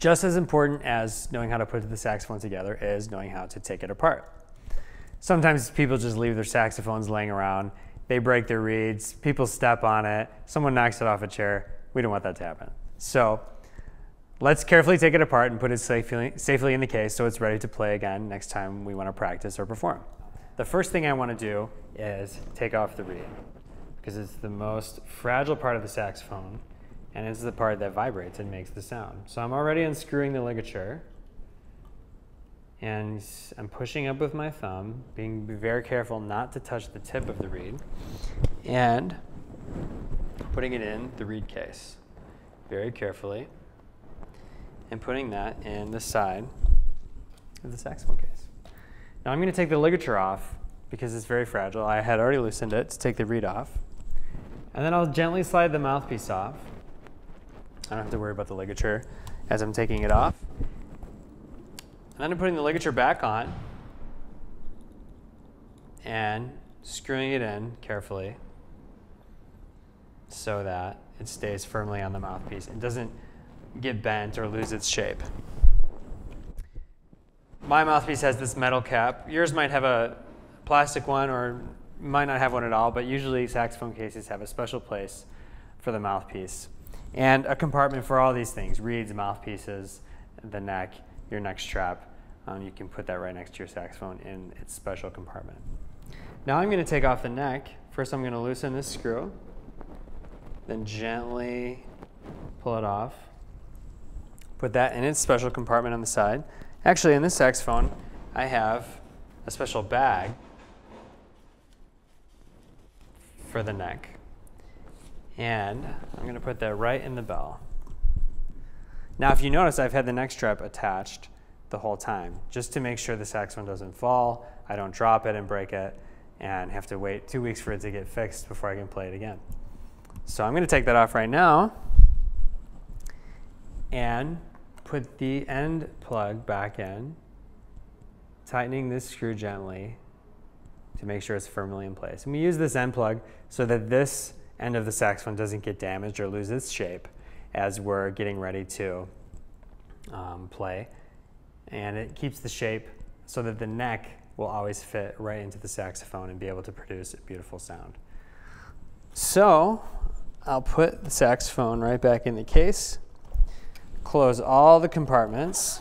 Just as important as knowing how to put the saxophone together is knowing how to take it apart. Sometimes people just leave their saxophones laying around. They break their reeds, people step on it, someone knocks it off a chair. We don't want that to happen. So let's carefully take it apart and put it safely in the case so it's ready to play again next time we want to practice or perform. The first thing I want to do is take off the reed, because it's the most fragile part of the saxophone, and it's the part that vibrates and makes the sound. So I'm already unscrewing the ligature, and I'm pushing up with my thumb, being very careful not to touch the tip of the reed, and putting it in the reed case very carefully, and putting that in the side of the saxophone case. Now I'm going to take the ligature off because it's very fragile. I had already loosened it to take the reed off. And then I'll gently slide the mouthpiece off. I don't have to worry about the ligature as I'm taking it off. And then I'm putting the ligature back on and screwing it in carefully so that it stays firmly on the mouthpiece. It doesn't get bent or lose its shape. My mouthpiece has this metal cap. Yours might have a plastic one or might not have one at all, but usually saxophone cases have a special place for the mouthpiece. And a compartment for all these things: reeds, mouthpieces, the neck, your neck strap. You can put that right next to your saxophone in its special compartment. Now I'm going to take off the neck. First I'm going to loosen this screw, then gently pull it off. Put that in its special compartment on the side. Actually, in this saxophone, I have a special bag for the neck. And I'm going to put that right in the bell. Now, if you notice, I've had the neck strap attached the whole time, just to make sure the saxophone doesn't fall, I don't drop it and break it, and have to wait 2 weeks for it to get fixed before I can play it again. So I'm going to take that off right now and put the end plug back in, tightening this screw gently to make sure it's firmly in place. And we use this end plug so that this end of the saxophone doesn't get damaged or lose its shape as we're getting ready to play. And it keeps the shape so that the neck will always fit right into the saxophone and be able to produce a beautiful sound. So I'll put the saxophone right back in the case, close all the compartments,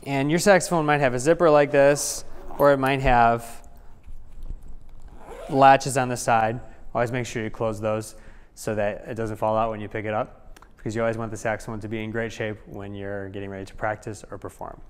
and your saxophone might have a zipper like this, or it might have latches on the side. Always make sure you close those so that it doesn't fall out when you pick it up, because you always want the saxophone to be in great shape when you're getting ready to practice or perform.